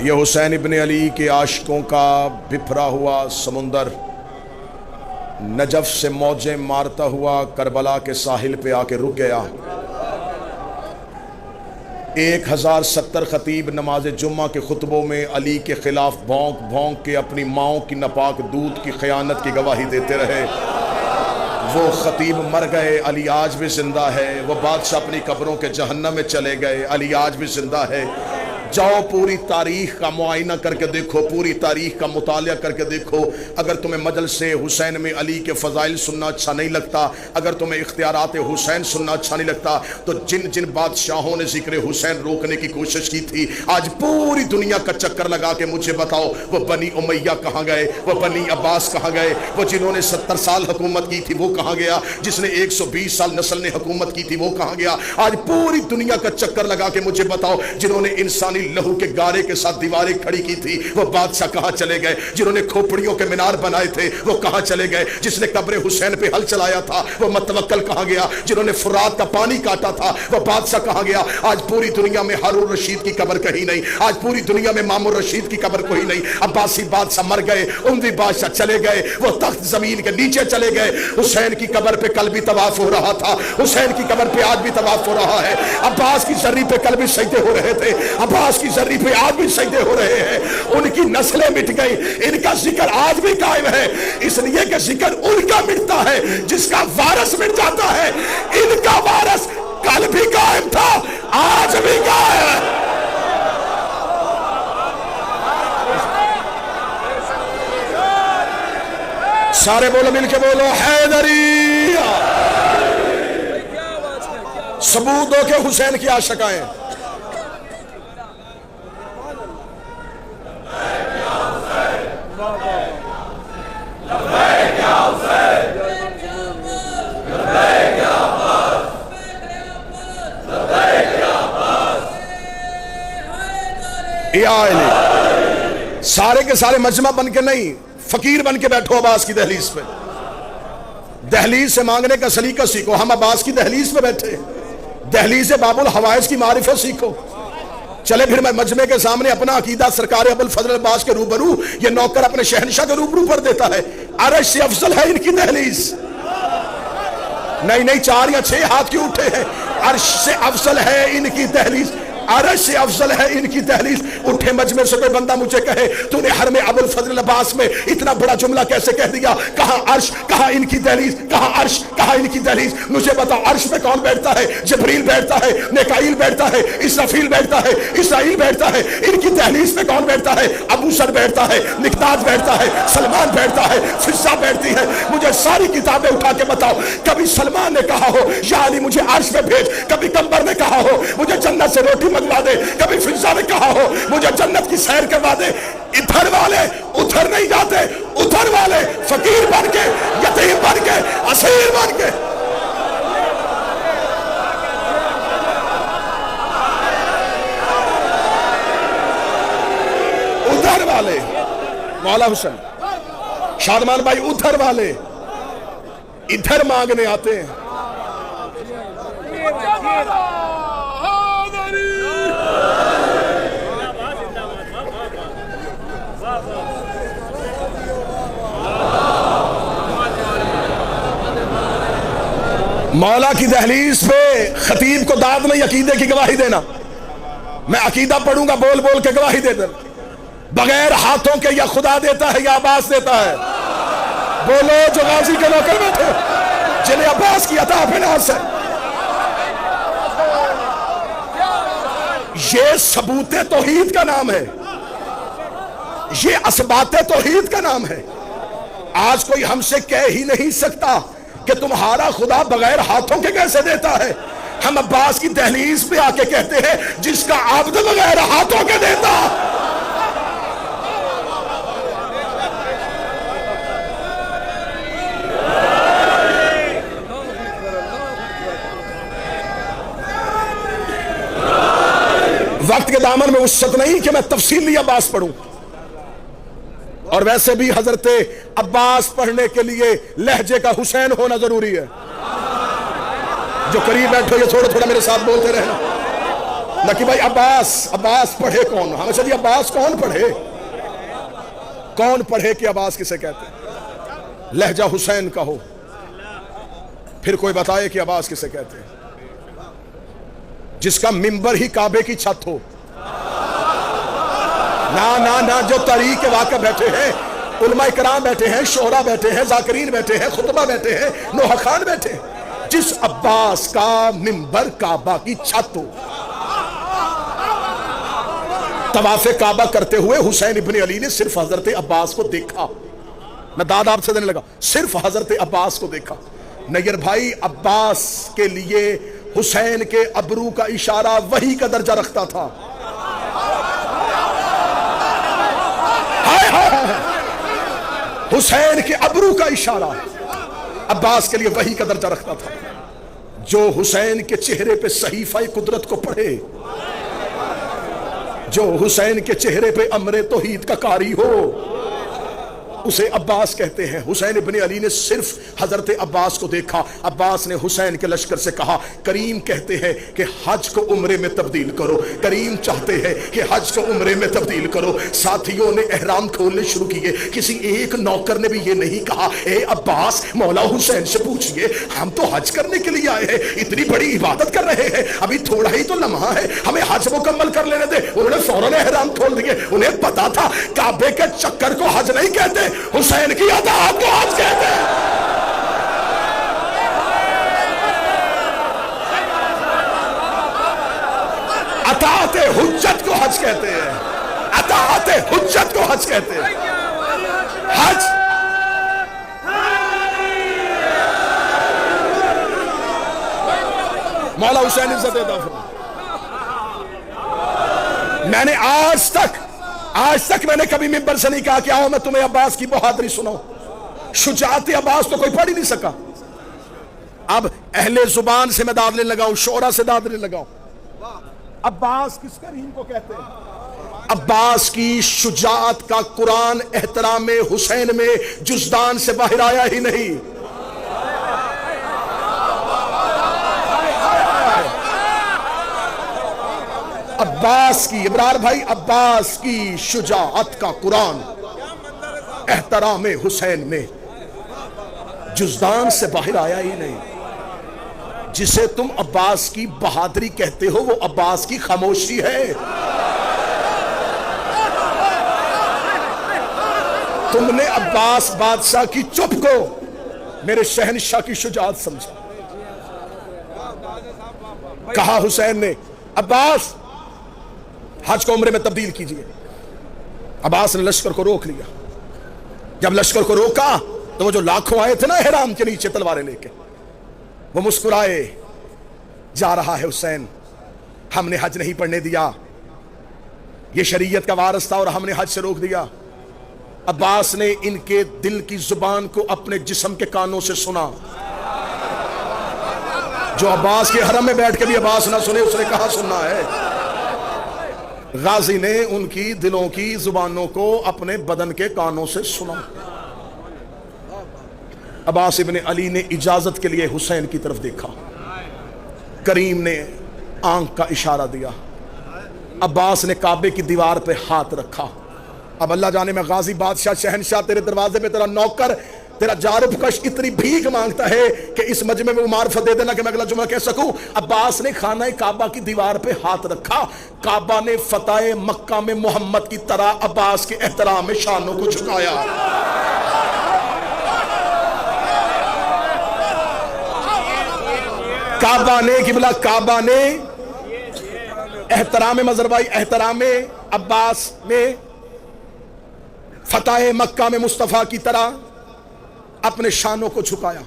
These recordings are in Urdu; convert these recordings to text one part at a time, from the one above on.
یہ حسین ابن علی کے عاشقوں کا بپھرا ہوا سمندر نجف سے موجیں مارتا ہوا کربلا کے ساحل پہ آ کے رک گیا۔ 1070 خطیب نماز جمعہ کے خطبوں میں علی کے خلاف بھونک بھونک کے اپنی ماؤں کی ناپاک دودھ کی خیانت کی گواہی دیتے رہے۔ وہ خطیب مر گئے، علی آج بھی زندہ ہے۔ وہ بادشاہ اپنی قبروں کے جہنم میں چلے گئے، علی آج بھی زندہ ہے۔ جاؤ پوری تاریخ کا معائنہ کر کے دیکھو، پوری تاریخ کا مطالعہ کر کے دیکھو۔ اگر تمہیں مجلس حسین میں علی کے فضائل سننا اچھا نہیں لگتا، اگر تمہیں اختیارات حسین سننا اچھا نہیں لگتا، تو جن جن بادشاہوں نے ذکر حسین روکنے کی کوشش کی تھی آج پوری دنیا کا چکر لگا کے مجھے بتاؤ وہ بنی امیہ کہاں گئے، وہ بنی عباس کہاں گئے، وہ جنہوں نے 70 سال حکومت کی تھی وہ کہاں گیا، جس نے 120 سال نسل نے حکومت کی تھی وہ کہاں گیا۔ آج پوری دنیا کا چکر لگا کے مجھے بتاؤ جنہوں نے انسانی لہو کے گارے کے ساتھ دیواریں کھڑی کی تھی وہ بادشاہ کہاں چلے گئے، جنہوں نے کھوپڑیوں کے مینار بنائے تھے وہ کہاں چلے گئے، جس نے قبر حسین پہ ہل چلایا تھا وہ متوکل کہاں گیا، جنہوں نے فرات کا پانی کاٹا تھا وہ بادشاہ کہاں گیا۔ آج پوری دنیا میں ہارون رشید کی قبر کہیں نہیں، آج پوری دنیا میں مامون رشید کی قبر کوئی نہیں۔ عباسی بادشاہ مر گئے، اموی بادشاہ چلے گئے، وہ تخت زمین کے نیچے چلے گئے۔ حسین کی قبر پہ کل بھی طواف ہو رہا تھا، حسین کی قبر پہ آج بھی طواف ہو رہا ہے۔ عباس کی زری پہ کل بھی سجدے ہو رہے تھے، عباس کی زری پہ آج بھی سجدے ہو رہے ہیں۔ ان کی نسلیں مٹ گئی، ان کا ذکر آج بھی قائم ہے، اس لیے کہ ذکر ان کا مٹتا ہے جس کا وارث مٹ جاتا ہے۔ ان کا وارث کل بھی قائم تھا، آج بھی قائم ہے۔ سارے بولو، مل کے بولو، حیدری۔ ثبوت ہو کہ حسین کی عاشق آئے۔ سارے کے سارے مجمع بن کے نہیں، فقیر بن کے بیٹھو عباس کی دہلیز پہ۔ دہلیز سے مانگنے کا سلیقہ سیکھو۔ ہم عباس کی دہلیز پہ بیٹھے، دہلیز باب الحوائج کی معرفت سیکھو۔ چلے پھر میں مجمع کے سامنے اپنا عقیدہ سرکار ابو الفضل عباس کے روبرو، یہ نوکر اپنے شہنشاہ کے روبرو پر دیتا ہے۔ عرش سے افضل ہے ان کی دہلیز۔ نہیں 4 یا 6 ہاتھ کیوں اٹھے ہیں؟ عرش سے افضل ہے ان کی دہلیز، عرش سے افضل ہے ان کی دہلیز۔ اٹھے مجمع سے کوئی بندہ مجھے کہے تو نے حرم ابو الفضل عباس میں اتنا بڑا جملہ کیسے کہہ دیا؟ کہاں عرش، کہاں ان کی دہلیز، کہاں عرش، کہاں ان کی دہلیز۔ مجھے بتاؤ عرش پہ کون بیٹھتا ہے؟ جبریل بیٹھتا ہے، میکائیل بیٹھتا ہے، اسرافیل بیٹھتا ہے، اسرائیل بیٹھتا ہے۔ ان کی دہلیز پہ کون بیٹھتا ہے؟ ابو سر بیٹھتا ہے، مقداد بیٹھتا ہے، سلمان بیٹھتا ہے، فضہ بیٹھتی ہے۔ مجھے ساری کتابیں اٹھا کے بتاؤ کبھی سلمان نے کہا ہو یا علی مجھے عرش پہ بھیج، کبھی قمبر نے کہا ہو مجھے جنت سے روٹی منگوا دے، کبھی فضہ نے کہا ہو مجھے جنت کی سیر کروا دے۔ ادھر والے ادھر نہیں جاتے، ادھر والے فقیر بن کے، یتیم بن کے، اسیر بن کے۔ ادھر والے مولا حسین شادمان بھائی، ادھر والے ادھر مانگنے آتے ہیں۔ مولا کی دہلیز پہ خطیب کو داد نہیں عقیدے کی گواہی دینا۔ میں عقیدہ پڑھوں گا بول بول کے گواہی دے دیں، بغیر ہاتھوں کے یا خدا دیتا ہے یا عباس دیتا ہے؟ بولو جو غازی کے نوکر بیٹھے جنہیں عباس کی عطا بناس ہے۔ یہ ثبوت توحید کا نام ہے، یہ اثبات توحید کا نام ہے۔ آج کوئی ہم سے کہہ ہی نہیں سکتا کہ تمہارا خدا بغیر ہاتھوں کے کیسے دیتا ہے۔ ہم عباس کی دہلیز پہ آ کے کہتے ہیں جس کا عبد بغیر ہاتھوں کے دیتا۔ وقت کے دامن میں وسعت نہیں کہ میں تفصیلی عباس پڑھوں، اور ویسے بھی حضرت عباس پڑھنے کے لیے لہجے کا حسین ہونا ضروری ہے۔ جو قریب بیٹھو یہ تھوڑا تھوڑا میرے ساتھ بولتے رہنا۔ نہ کہ بھائی عباس پڑھے کون؟ ہمیں چلیے عباس کون پڑھے کہ عباس کسے کہتے ہیں؟ لہجہ حسین کا ہو، پھر کوئی بتائے کہ عباس کسے کہتے ہیں؟ جس کا منبر ہی کعبے کی چھت ہو۔ نہ جو تاریخ کے واقع بیٹھے ہیں، علماء کرام بیٹھے ہیں، شعراء بیٹھے ہیں، ذاکرین بیٹھے ہیں، خطبہ بیٹھے ہیں، نوحہ خان بیٹھے ہیں، جس عباس کا منبر کعبہ کی چھت ہو۔ طواف کعبہ کرتے ہوئے حسین ابن علی نے صرف حضرت عباس کو دیکھا۔ میں داد آپ سے دینے لگا، صرف حضرت عباس کو دیکھا۔ نیر بھائی، عباس کے لیے حسین کے ابرو کا اشارہ وحی کا درجہ رکھتا تھا۔ حسین کے ابرو کا اشارہ عباس کے لیے وحی کا درجہ رکھتا تھا۔ جو حسین کے چہرے پہ صحیفہ قدرت کو پڑھے، جو حسین کے چہرے پہ امر توحید کا قاری ہو، اسے عباس کہتے ہیں۔ حسین ابن علی نے صرف حضرت عباس کو دیکھا۔ عباس نے حسین کے لشکر سے کہا، کریم کہتے ہیں کہ حج کو عمرے میں تبدیل کرو، کریم چاہتے ہیں کہ حج کو عمرے میں تبدیل کرو۔ ساتھیوں نے احرام کھولنے شروع کیے، کسی ایک نوکر نے بھی یہ نہیں کہا، اے عباس مولا حسین سے پوچھئے، ہم تو حج کرنے کے لیے آئے ہیں، اتنی بڑی عبادت کر رہے ہیں، ابھی تھوڑا ہی تو لمحہ ہے، ہمیں حج مکمل کر لینے دے۔ انہوں نے فوراً احرام کھول دیے۔ انہیں پتا تھا کعبے کے چکر کو حج نہیں کہتے، حسین کی اطاعت کو حج کہتے ہیں۔ اطاعت حجت کو حج کہتے ہیں، اطاعت حجت کو حج کہتے ہیں۔ حج مولا حسین عزت عطا فرمائے۔ میں نے آج تک میں نے کبھی منبر سے نہیں کہا کہ آؤ میں تمہیں عباس کی بہادری سناؤں۔ شجاعت عباس تو کوئی پڑھ ہی نہیں سکا۔ اب اہل زبان سے میں داد لینے لگاؤں، شعرا سے داد لینے لگاؤں۔ عباس کس کریم کو کہتے ہیں؟ عباس کی شجاعت کا قرآن احترام حسین میں جزدان سے باہر آیا ہی نہیں۔ عباس کی، ابرار بھائی، عباس کی شجاعت کا قرآن احترام حسین میں جزدان سے باہر آیا ہی نہیں۔ جسے تم عباس کی بہادری کہتے ہو، وہ عباس کی خاموشی ہے۔ تم نے عباس بادشاہ کی چپ کو میرے شہنشاہ کی شجاعت سمجھا۔ کہا حسین نے، عباس حج کو عمرے میں تبدیل کیجئے۔ عباس نے لشکر کو روک لیا۔ جب لشکر کو روکا تو وہ جو لاکھوں آئے تھے نا احرام کے نیچے تلواریں لے کے، وہ مسکرائے، جا رہا ہے حسین، ہم نے حج نہیں پڑھنے دیا، یہ شریعت کا وارث تھا اور ہم نے حج سے روک دیا۔ عباس نے ان کے دل کی زبان کو اپنے جسم کے کانوں سے سنا۔ جو عباس کے حرم میں بیٹھ کے بھی عباس نہ سنے، اس نے کہا سننا ہے۔ غازی نے ان کی دلوں کی زبانوں کو اپنے بدن کے کانوں سے سنا۔ عباس ابن علی نے اجازت کے لیے حسین کی طرف دیکھا۔ کریم نے آنکھ کا اشارہ دیا۔ عباس نے کعبے کی دیوار پہ ہاتھ رکھا۔ اب اللہ جانے میں غازی بادشاہ شہنشاہ تیرے دروازے پہ تیرا نوکر، تیرا جارب کش اتنی بھیک مانگتا ہے کہ اس مجمع میں معرفت دے دینا کہ میں اگلا جمعہ کہہ سکوں۔ عباس نے خانہ کعبہ کی دیوار پہ ہاتھ رکھا۔ کعبہ نے فتح مکہ میں محمد کی طرح عباس کے احترام میں شانوں کو جھکایا۔ کعبہ نے قبلہ، کعبہ نے احترام مظہربائی، احترام عباس میں فتح مکہ میں مصطفیٰ کی طرح اپنے شانوں کو جھکایا۔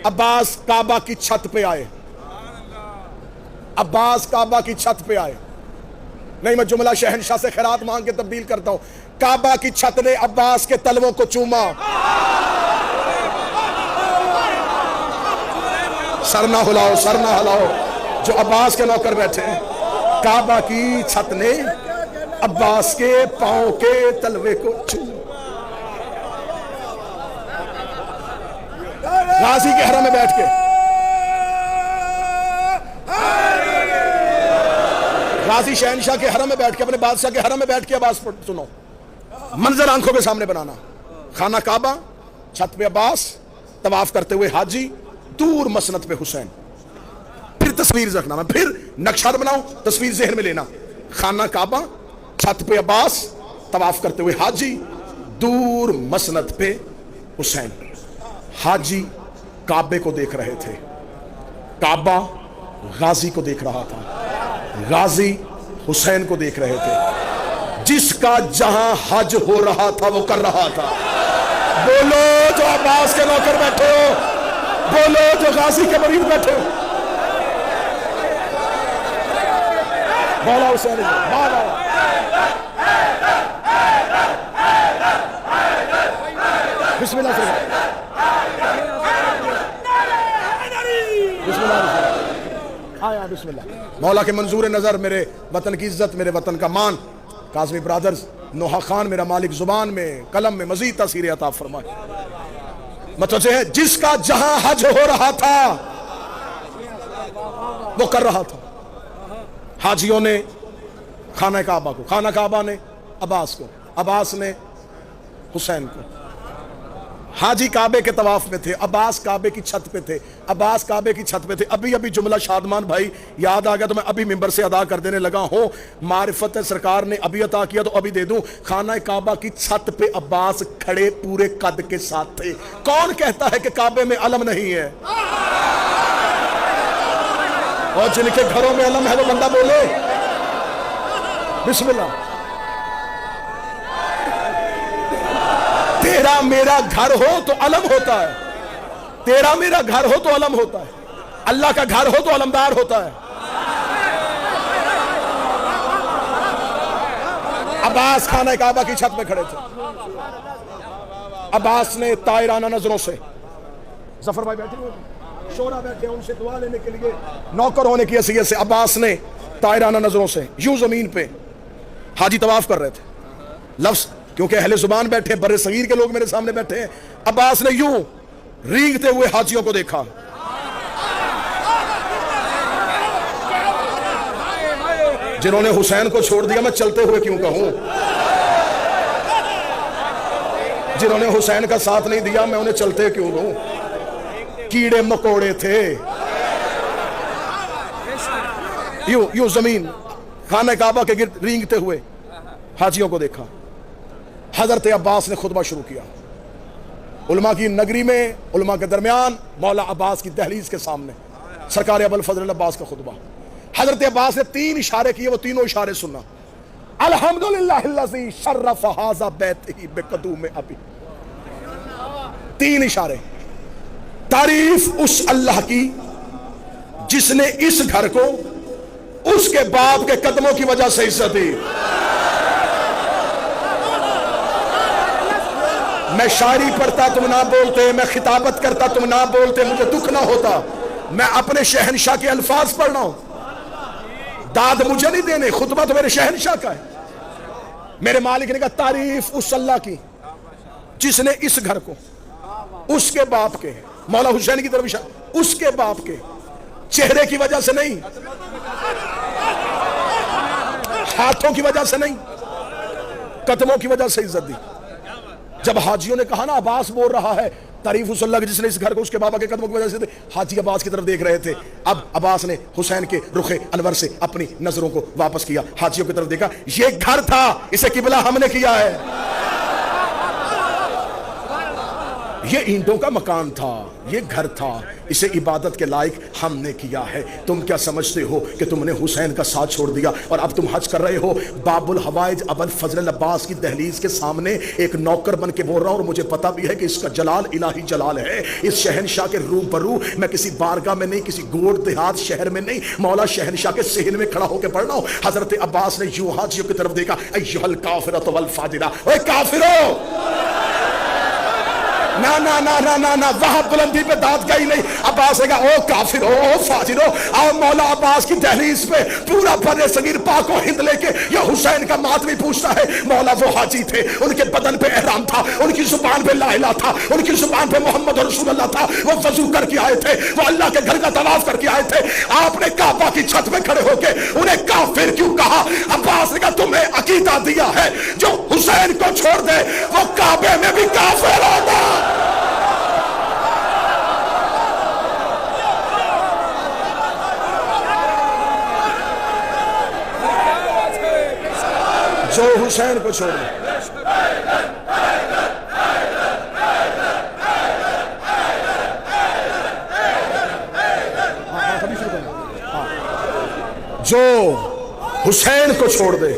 عباس کعبہ کی چھت پہ آئے، عباس کعبہ کی چھت پہ آئے۔ نہیں، میں جملہ شہنشاہ سے خیرات مانگ کے تبدیل کرتا ہوں۔ کعبہ کی چھت نے عباس کے تلووں کو چوما۔ سر نہ ہلاؤ، سر نہ ہلاؤ جو عباس کے نوکر بیٹھے ہیں۔ کعبہ کی چھت نے عباس کے پاؤں کے تلوے کو چوما۔ غازی کے حرم میں بیٹھ کے غازی شہنشاہ کے حرم میں بیٹھ کے، اپنے بادشاہ کے حرم میں بیٹھ کے عباس سنو، منظر آنکھوں کے سامنے بنانا، خانہ کعبہ، چھت پہ عباس، طواف کرتے ہوئے حاجی، دور مسند پہ حسین. پھر تصویر رکھنا، میں پھر نقشہ بناؤں، تصویر ذہن میں لینا، خانہ کعبہ، چھت پہ عباس، طواف کرتے ہوئے حاجی، دور مسند پہ حسین. حاجی کعبے کو دیکھ رہے تھے، کعبہ غازی کو دیکھ رہا تھا، غازی حسین کو دیکھ رہے تھے. جس کا جہاں حج ہو رہا تھا وہ کر رہا تھا. بولو جو عباس کے نوکر بیٹھے ہو، بولو جو غازی کے مریض بیٹھے ہو. مولا حسین مولا بسم اللہ بسم اللہ آیا بسم اللہ. مولا کے منظور نظر میرے وطن کی عزت، میرے وطن کا مان، کاظمی برادرز، نوحہ خان میرا مالک زبان میں قلم میں مزید تاثیر عطا فرمائے. متوجہ ہے، جس کا جہاں حج ہو رہا تھا وہ کر رہا تھا. حاجیوں نے خانہ کعبہ کو، خانہ کعبہ نے عباس کو، عباس نے حسین کو. حاجی کعبے کے طواف میں تھے، عباس کعبے کی چھت پہ تھے، عباس کعبے کی چھت پہ تھے. ابھی جملہ شادمان بھائی یاد آ گیا تو میں ابھی ممبر سے ادا کر دینے لگا ہوں. معرفت سرکار نے ابھی عطا کیا تو ابھی دے دوں. خانہ کعبہ کی چھت پہ عباس کھڑے پورے قد کے ساتھ تھے. کون کہتا ہے کہ کعبے میں علم نہیں ہے؟ اور جن کے گھروں میں علم ہے وہ بندہ بولے بسم اللہ. تیرا میرا گھر ہو تو علم ہوتا ہے، تیرا میرا گھر ہو تو علم ہوتا ہے، اللہ کا گھر ہو تو علمدار ہوتا ہے. عباس خانہ کعبہ کی چھت پہ کھڑے تھے. عباس نے طائرانہ نظروں سے، ظفر بھائی بیٹھے ہوئے شورا بیٹھے ان سے دعا لینے کے لیے نوکر ہونے کی حیثیت سے، عباس نے طائرانہ نظروں سے یوں زمین پہ، حاجی طواف کر رہے تھے، لفظ کیونکہ اہل زبان بیٹھے، بر صغیر کے لوگ میرے سامنے بیٹھے ہیں. عباس نے یوں رینگتے ہوئے حاجیوں کو دیکھا. جنہوں نے حسین کو چھوڑ دیا میں چلتے ہوئے کیوں کہوں، جنہوں نے حسین کا ساتھ نہیں دیا میں انہیں چلتے کیوں کہوں. کیڑے مکوڑے تھے. یوں زمین خانہ کعبہ کے گرد رینگتے ہوئے حاجیوں کو دیکھا. حضرت عباس نے خطبہ شروع کیا. علماء کی نگری میں، علماء کے درمیان، مولا عباس کی دہلیز کے سامنے سرکار ابو الفضل عباس کا خطبہ. حضرت عباس نے 3 اشارے کیے، وہ تینوں اشارے سننا. الحمدللہ الذی شرف ھذا بیتہ بقدوم ابی. 3 اشارے. تعریف اس اللہ کی جس نے اس گھر کو اس کے باپ کے قدموں کی وجہ سے عزت دی. میں شاعری پڑھتا تم نہ بولتے، میں خطابت کرتا تم نہ بولتے، مجھے دکھ نہ ہوتا. میں اپنے شہنشاہ کے الفاظ پڑھ رہا ہوں، داد مجھے نہیں دینے، خطبہ تو میرے شہنشاہ کا ہے. میرے مالک نے کہا تعریف اس اللہ کی جس نے اس گھر کو اس کے باپ کے، مولا حسین کی طرف اشارہ، اس کے باپ کے چہرے کی وجہ سے نہیں، ہاتھوں کی وجہ سے نہیں، قدموں کی وجہ سے عزت دی. جب حاجیوں نے کہا نا عباس بول رہا ہے تعریف اس اللہ کی جس نے اس گھر کو اس کے بابا کے قدموں کی وجہ سے، حاجی عباس کی طرف دیکھ رہے تھے. اب عباس نے حسین کے رخ انور سے اپنی نظروں کو واپس کیا، حاجیوں کی طرف دیکھا. یہ گھر تھا، اسے قبلہ ہم نے کیا ہے. یہ اینٹوں کا مکان تھا، یہ گھر تھا، اسے عبادت کے لائق ہم نے کیا ہے. تم کیا سمجھتے ہو کہ تم نے حسین کا ساتھ چھوڑ دیا اور اب تم حج کر رہے ہو؟ باب الحوائج ابو الفضل عباس کی دہلیز کے سامنے ایک نوکر بن کے بول رہا ہوں، اور مجھے پتا بھی ہے کہ اس کا جلال الہی جلال ہے. اس شہنشاہ کے روبرو میں کسی بارگاہ میں نہیں، کسی گوڑ دیہات شہر میں نہیں، مولا شہنشاہ کے صحن میں کھڑا ہو کے پڑھ رہا ہوں. حضرت عباس نے یوں حاجیوں کی طرف دیکھا، ایھا الکافرۃ والفاجرہ، اے کافرو، نا نا نا نا نا نا، وہاں بلندی پہ داد گئی نہیں. عباس نے کہا او کافر ہو، او فاجر ہو، آؤ مولا عباس کی دہلیز پہ پورا بر صغیر پاک و ہند لے کے یہ حسین کا ماتمی پوچھتا ہے. مولا وہ حاجی تھے، ان کے بدن پہ احرام تھا، ان کی زبان پہ لا الہ تھا، ان کی زبان پہ محمد رسول اللہ تھا، وہ وضو کر کے آئے تھے، وہ اللہ کے گھر کا طواف کر کے آئے تھے. آپ نے کعبہ کی چھت پہ کھڑے ہو کے انہیں کافر کیوں کہا؟ عباس نے کہا تمہیں عقیدہ دیا ہے جو حسین کو چھوڑ دے وہ کعبے میں بھی کافر ہوگا. جو حسین کو چھوڑ دے. جو حسین کو چھوڑ دے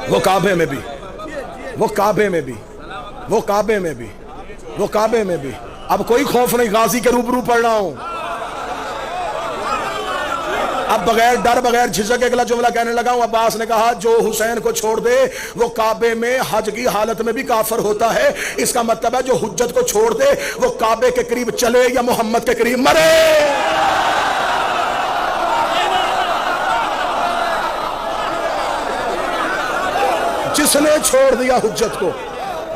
وہ کعبے میں بھی، وہ کعبے میں بھی، وہ کعبے میں بھی، وہ کعبے میں بھی. اب کوئی خوف نہیں، غازی کے روبرو پڑھ رہا ہوں. اب بغیر ڈر بغیر جھجک اگلا جملہ کہنے لگا ہوں. عباس نے کہا جو حسین کو چھوڑ دے وہ کعبے میں حج کی حالت میں بھی کافر ہوتا ہے. اس کا مطلب ہے جو حجت کو چھوڑ دے وہ کعبے کے قریب چلے یا محمد کے قریب مرے. جس نے چھوڑ دیا حجت کو،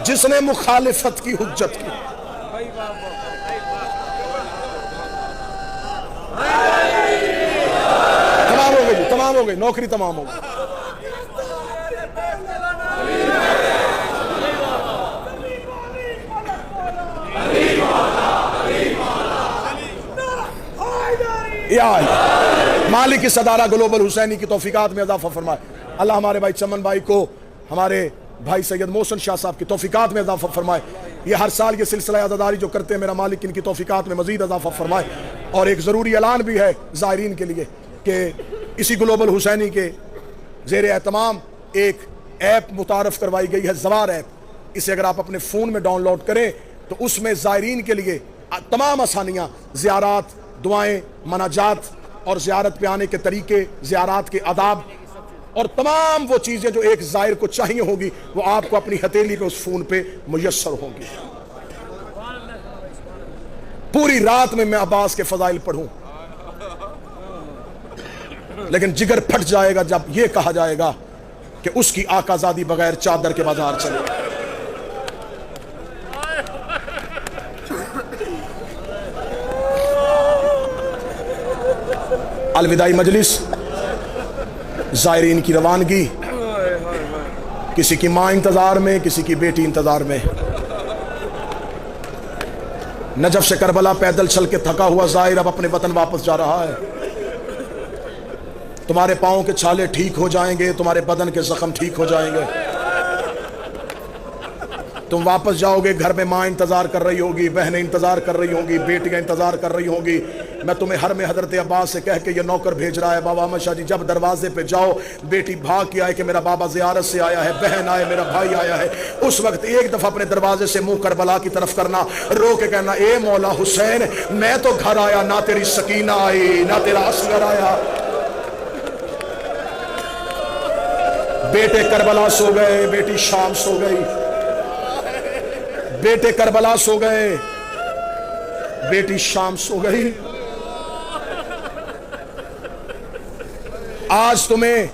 جس نے مخالفت کی حجت کی. تمام ہو گئی، تمام ہو گئی، نوکری تمام ہو گئی. مالک کی صدارہ گلوبل حسینی کی توفیقات میں اضافہ فرمائے. اللہ ہمارے بھائی چمن بھائی کو، ہمارے بھائی سید محسن شاہ صاحب کی توفیقات میں اضافہ فرمائے. یہ ہر سال یہ سلسلہ عزاداری جو کرتے ہیں، میرا مالک ان کی توفیقات میں مزید اضافہ فرمائے. اور ایک ضروری اعلان بھی ہے زائرین کے لیے کہ اسی گلوبل حسینی کے زیر اہتمام ایک ایپ متعارف کروائی گئی ہے، زوار ایپ. اسے اگر آپ اپنے فون میں ڈاؤن لوڈ کریں تو اس میں زائرین کے لیے تمام آسانیاں، زیارات، دعائیں، مناجات اور زیارت پہ آنے کے طریقے، زیارات کے آداب اور تمام وہ چیزیں جو ایک زائر کو چاہیے ہوگی وہ آپ کو اپنی ہتھیلی پہ اس فون پہ میسر ہوں گی. پوری رات میں عباس کے فضائل پڑھوں لیکن جگر پھٹ جائے گا جب یہ کہا جائے گا کہ اس کی آقا زادی بغیر چادر کے بازار چلے. الوداعی مجلس، زائرین کی روانگی، کسی کی ماں انتظار میں، کسی کی بیٹی انتظار میں. نجف سے کربلا پیدل چل کے تھکا ہوا زائر اب اپنے وطن واپس جا رہا ہے. تمہارے پاؤں کے چھالے ٹھیک ہو جائیں گے، تمہارے بدن کے زخم ٹھیک ہو جائیں گے. تم واپس جاؤ گے، گھر میں ماں انتظار کر رہی ہوگی، بہنیں انتظار کر رہی ہوں گی، بیٹیاں انتظار کر رہی ہوں گی. میں تمہیں ہر میں حضرت عباس سے کہہ کے یہ نوکر بھیج رہا ہے، بابا احمد شاہ جی جب دروازے پہ جاؤ بیٹی بھاگ کے آئے کہ میرا بابا زیارت سے آیا ہے، بہن آئے، میرا بھائی آیا ہے، اس وقت ایک دفعہ اپنے دروازے سے منہ کربلا کی طرف کرنا، رو کے کہنا اے مولا حسین میں تو گھر آیا، نہ تیری سکینہ آئی نہ تیرا اصغر آیا. بیٹے کربلا سو گئے، بیٹی شام سو گئی. بیٹے کربلا سو گئے، بیٹی شام سو گئی. آج تمہیں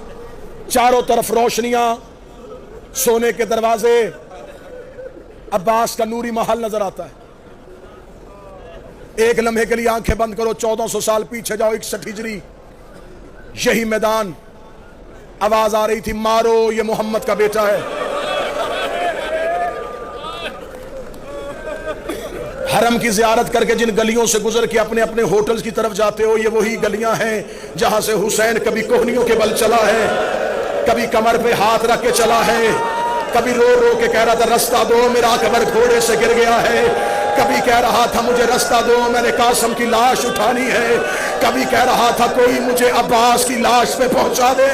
چاروں طرف روشنیاں، سونے کے دروازے، عباس کا نوری محل نظر آتا ہے. ایک لمحے کے لیے آنکھیں بند کرو، 1400 سال پیچھے جاؤ، 61 ہجری، یہی میدان. آواز آ رہی تھی مارو یہ محمد کا بیٹا ہے. حرم کی زیارت کر کے جن گلیوں سے گزر کے اپنے اپنے ہوٹلز کی طرف جاتے ہو، یہ وہی گلیاں ہیں جہاں سے حسین کبھی کوہنیوں کے بل چلا ہے، کبھی کمر پہ ہاتھ رکھ کے چلا ہے، کبھی رو رو کے کہہ رہا تھا رستہ دو میرا اکبر گھوڑے سے گر گیا ہے، کبھی کہہ رہا تھا مجھے رستہ دو میں نے قاسم کی لاش اٹھانی ہے، کبھی کہہ رہا تھا کوئی مجھے عباس کی لاش پہ پہنچا دے.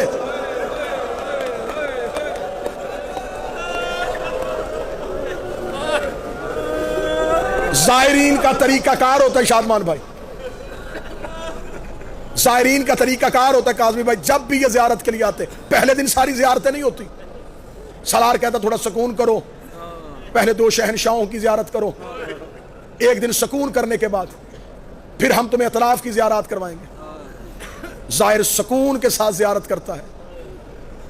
زائرین کا طریقہ کار ہوتا ہے شادمان بھائی، زائرین کا طریقہ کار ہوتا ہے کاظمی بھائی. جب بھی یہ زیارت کے لیے آتے پہلے دن ساری زیارتیں نہیں ہوتی. سالار کہتا تھوڑا سکون کرو، پہلے 2 شہنشاہوں کی زیارت کرو، ایک دن سکون کرنے کے بعد پھر ہم تمہیں اطراف کی زیارات کروائیں گے۔ زائر سکون کے ساتھ زیارت کرتا ہے،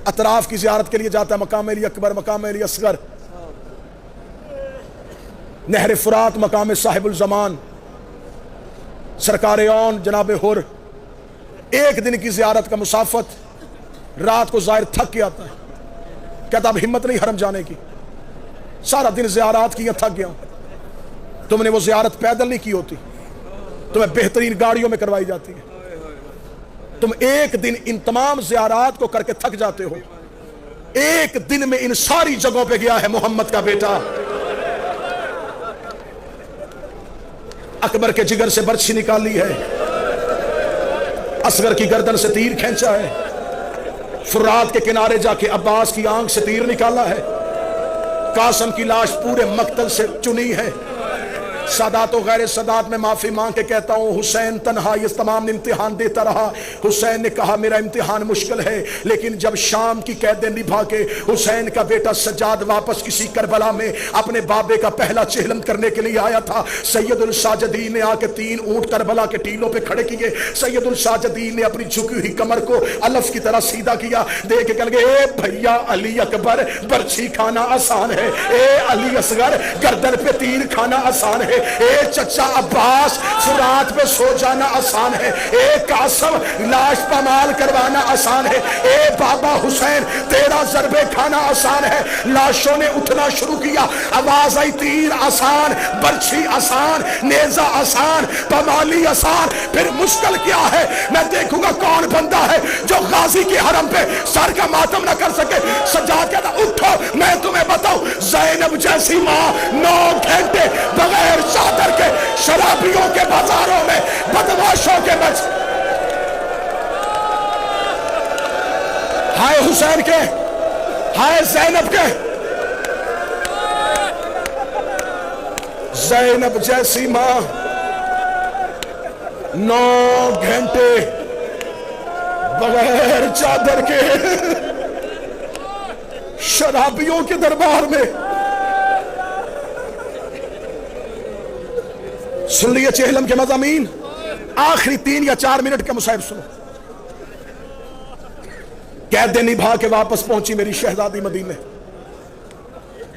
اطراف کی زیارت کے لیے جاتا ہے مقام علی اکبر، مقام علی اصغر، نہر فرات، مقام صاحب الزمان، سرکار اون جناب حر۔ ایک دن کی زیارت کا مسافت، رات کو زائر تھک کے آتا ہے، کہتا اب ہمت نہیں حرم جانے کی، سارا دن زیارات کی، تھک گیا ہوں۔ تم نے وہ زیارت پیدل نہیں کی ہوتی، تمہیں بہترین گاڑیوں میں کروائی جاتی ہے، تم ایک دن ان تمام زیارات کو کر کے تھک جاتے ہو، ایک دن میں ان ساری جگہوں پہ گیا ہے محمد کا بیٹا۔ اکبر کے جگر سے برچھی نکالی ہے، اصغر کی گردن سے تیر کھینچا ہے، فرات کے کنارے جا کے عباس کی آنکھ سے تیر نکالا ہے، قاسم کی لاش پورے مقتل سے چنی ہے۔ سادات و غیر سادات میں معافی مانگ کے کہتا ہوں، حسین تنہا یہ تمام امتحان دیتا رہا۔ حسین نے کہا میرا امتحان مشکل ہے، لیکن جب شام کی قیدیں نبھا کے حسین کا بیٹا سجاد واپس کسی کربلا میں اپنے بابے کا پہلا چہلم کرنے کے لیے آیا تھا، سید الساجدین نے آ کے 3 اونٹ کربلا کے ٹیلوں پہ کھڑے کیے۔ سید الساجدین نے اپنی جھکی ہوئی کمر کو الف کی طرح سیدھا کیا، دیکھ کے کہنے لگے اے بھیا علی اکبر، برچھی کھانا آسان ہے، اے علی اصغر گردن پہ تیر کھانا آسان ہے، اے چچا عباس فرات پہ سو جانا آسان ہے، اے قاسم لاش پامال کروانا آسان ہے، اے بابا حسین تیرا ضربے کھانا آسان ہے۔ لاشوں نے اٹھنا شروع کیا، آواز آئی تیر آسان، برچھی آسان، نیزہ آسان، پامالی آسان، پھر مشکل کیا ہے؟ میں دیکھوں گا کون بندہ ہے جو غازی کے حرم پہ سر کا ماتم نہ کر سکے۔ سجاد کہتا اٹھو میں تمہیں بتاؤں، زینب جیسی ماں 9 گھنٹے بغیر چادر کے شرابیوں کے بازاروں میں بدماشوں کے بچ، ہائے حسین کے، ہائے زینب کے، زینب جیسی ماں 9 گھنٹے بغیر چادر کے شرابیوں کے دربار میں۔ سن لیے چہلم کے مضامین، آخری 3 یا 4 منٹ کا مصاحب سنو۔ قیدیں نبھا کے واپس پہنچی میری شہزادی مدینے۔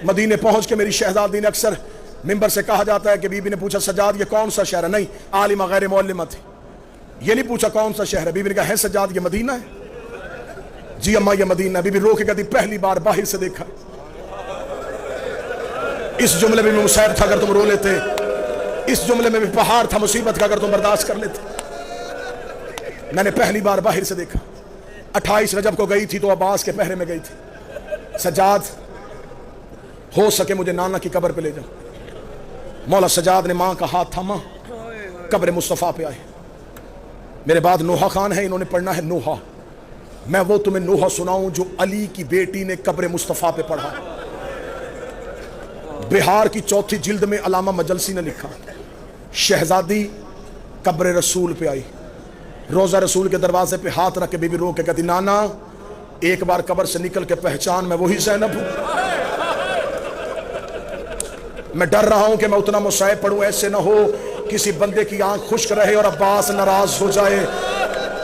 مدینے پہنچ کے میری شہزادی نے، اکثر ممبر سے کہا جاتا ہے کہ بی بی نے پوچھا سجاد یہ کون سا شہر ہے؟ نہیں، عالمہ غیر معلمہ تھی، یہ نہیں پوچھا کون سا شہر ہے۔ بی بی نے کہا ہے سجاد یہ مدینہ ہے؟ جی اماں یہ مدینہ ہے۔ بی بی رو کے کہتی پہلی بار باہر سے دیکھا۔ اس جملے میں بھی مصیبت تھا اگر تم رو لیتے، اس جملے میں بھی پہاڑ تھا مصیبت کا اگر تم برداشت کر لیتے۔ میں نے پہلی بار باہر سے دیکھا، 28 رجب کو گئی تھی تو عباس کے پہرے میں گئی تھی۔ سجاد ہو سکے مجھے نانا کی قبر پہ لے جاؤ۔ مولا سجاد نے ماں کا ہاتھ تھاما، قبر مصطفیٰ پہ آئے۔ میرے بعد نوحہ خان ہے، انہوں نے پڑھنا ہے نوحہ۔ میں وہ تمہیں نوحہ سناؤں جو علی کی بیٹی نے قبر مصطفیٰ پہ پڑھا۔ بہار کی 4تھی جلد میں علامہ مجلسی نے لکھا، شہزادی قبر رسول پہ آئی، روزہ رسول کے دروازے پہ ہاتھ رکھ کے بی بی رو کے کہتی نانا ایک بار قبر سے نکل کے پہچان میں وہی زینب ہوں۔ میں ڈر رہا ہوں کہ میں اتنا مصائب پڑھوں ایسے نہ ہو کسی بندے کی آنکھ خشک رہے اور عباس ناراض ہو جائے،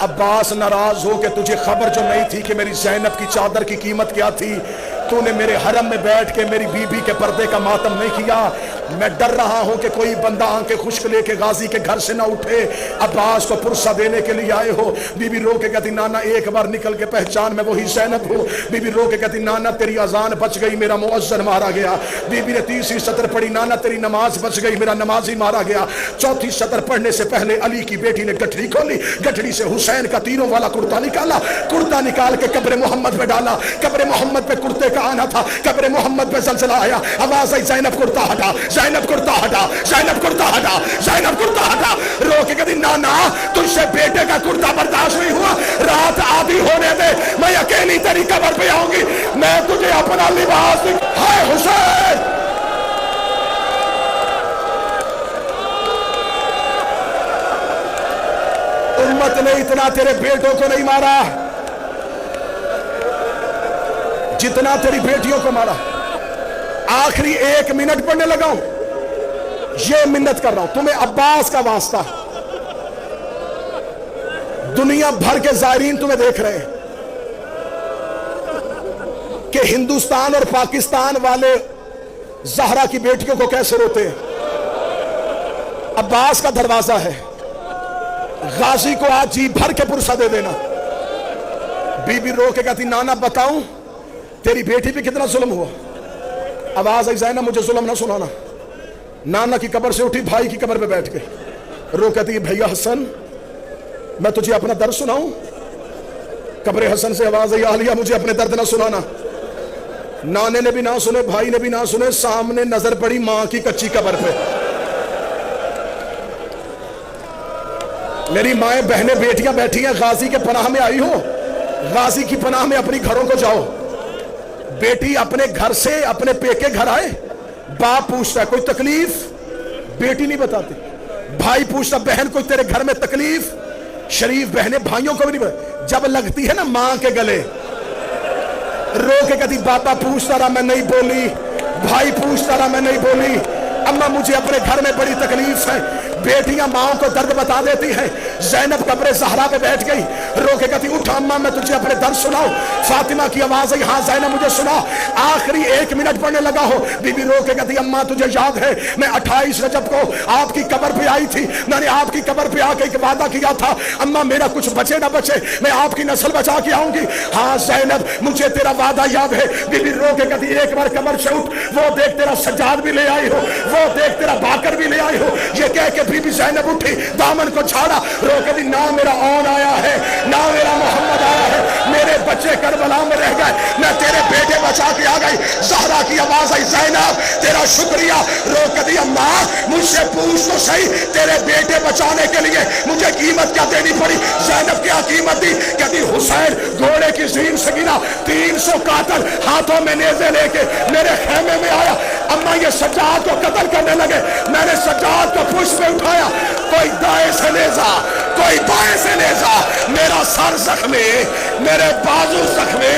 عباس ناراض ہو کہ تجھے خبر جو نہیں تھی کہ میری زینب کی چادر کی قیمت کیا تھی، تو نے میرے حرم میں بیٹھ کے میری بی بی کے پردے کا ماتم نہیں کیا۔ میں ڈر رہا ہوں کہ کوئی بندہ آنکھیں خشک لے کے غازی کے گھر سے نہ اٹھے، عباس کو پرسہ دینے کے لیے آئے ہو۔ بی بی رو کے کہتی نانا ایک بار نکل کے پہچان میں وہی زینب ہوں۔ بی بی رو کے کہتی نانا تیری اذان بچ گئی، میرا مؤذن مارا گیا۔ بی بی نے 30ویں سطر پڑھی، نانا تیری نماز بچ گئی، میرا نمازی مارا گیا۔ 4تھی سطر پڑھنے سے پہلے علی کی بیٹی نے گٹھڑی کھولی، گٹھڑی سے حسین کا تیروں والا کرتا نکالا، کرتا نکال کے قبر محمد پہ ڈالا۔ قبر محمد پہ کرتے کا آنا تھا، قبر محمد پہ زلزلہ آیا، آواز آئی زینب کرتا ہٹا، زینب کرتا ہٹا، زینب کرتا ہٹا، زینب کرتا ہٹا۔ رو کے کہتی نانا تجھ سے بیٹے کا کرتا برداشت نہیں ہوا، رات آدھی ہونے دے، میں اکیلی تیری قبر پہ آؤں گی، میں تجھے اپنا لباس ہائے حسین۔ امت نے اتنا تیرے بیٹوں کو نہیں مارا جتنا تیری بیٹیوں کو مارا۔ آخری 1 منٹ پڑھنے لگا ہوں، یہ منت کر رہا ہوں تمہیں عباس کا واسطہ ہے، دنیا بھر کے زائرین تمہیں دیکھ رہے ہیں کہ ہندوستان اور پاکستان والے زہرا کی بیٹیوں کو کیسے روتے ہیں۔ عباس کا دروازہ ہے، غازی کو آج جی بھر کے پرسہ دے دینا۔ بی بی رو کے کہتی نانا بتاؤں تیری بیٹی پہ کتنا ظلم ہوا؟ آواز آئی زینب مجھے ظلم نہ سنانا۔ نانا کی قبر سے اٹھی، بھائی کی قبر پہ بیٹھ گئی، رو کہتی ہے بھیا حسن میں تجھے اپنا درد سناؤں؟ قبر حسن سے آواز آئی عالیہ مجھے اپنے درد نہ سنانا۔ نانے نے بھی نہ سنے، بھائی نے بھی نہ سنے، سامنے نظر پڑی ماں کی کچی قبر پہ۔ میری مائیں بہنیں بیٹیاں بیٹھی ہیں، غازی کے پناہ میں آئی ہو، غازی کی پناہ میں اپنی گھروں کو جاؤ۔ بیٹی اپنے گھر سے اپنے پیکے گھر آئے، باپ پوچھتا ہے کوئی تکلیف؟ بیٹی نہیں بتاتی۔ بھائی پوچھتا بہن کوئی تیرے گھر میں تکلیف؟ شریف بہنیں بھائیوں کو بھی نہیں بتاتی۔ جب لگتی ہے نا ماں کے گلے، رو کے کہتی بابا پوچھتا رہا میں نہیں بولی، بھائی پوچھتا رہا میں نہیں بولی، اماں مجھے اپنے گھر میں بڑی تکلیف ہے۔ بیٹیاں ماں کو درد بتا دیتی ہیں۔ زینب قبر زہرا پہ بیٹھ گئی، رو کے کہتی اٹھ اماں میں تجھے اپنے درد سناؤں۔ فاطمہ کی آواز آئی ہاں زینب مجھے سنا۔ آخری 1 منٹ پڑھنے لگا ہو، بی بی رو کے کہتی اماں تجھے یاد ہے میں 28 رجب کو آپ کی قبر پہ آئی تھی، میں نے آپ کی قبر پہ آ کے ایک وعدہ کیا تھا اماں میرا کچھ بچے نہ بچے میں آپ کی نسل بچا کے آؤں گی۔ ہاں زینب مجھے تیرا وعدہ یاد ہے۔ بی بی رو کے کہتی ایک بار قبر سے اٹھ، وہ دیکھ تیرا سجاد بھی لے آئی ہو، وہ دیکھ تیرا باکر بھی لے آئی ہو۔ یہ کہہ کے بی بی زینب اٹھی، دامن کو چھاڑا، رو کے دی نہ میرا اون آیا ہے نہ میرا محمد آیا ہے، میرے بچے کربلا میں رہ گئے، میں تیرے بیٹے بچا کے آ گئی۔ زہرا کی آواز آئی زینب تیرا شکریہ۔ رو کے دی اماں مجھ سے پوچھ تو صحیح تیرے بیٹے بچانے کے لیے مجھے قیمت کیا دینی پڑی؟ زینب کیا قیمت دی؟ کہتی حسین گھوڑے کی زین سے گنا 300 قاتل ہاتھوں میں نیزے لے کے میرے خیمے میں آیا، اماں یہ سجاد کو قتل کرنے لگے، میں نے سجاد کو پشت پہ اٹھایا، کوئی دائیں سے نیزہ کوئی بائیں سے نیزہ، میرا سر زخمی، میرے بازو زخمی،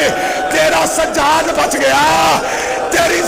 تیرا سجاد بچ گیا، تیری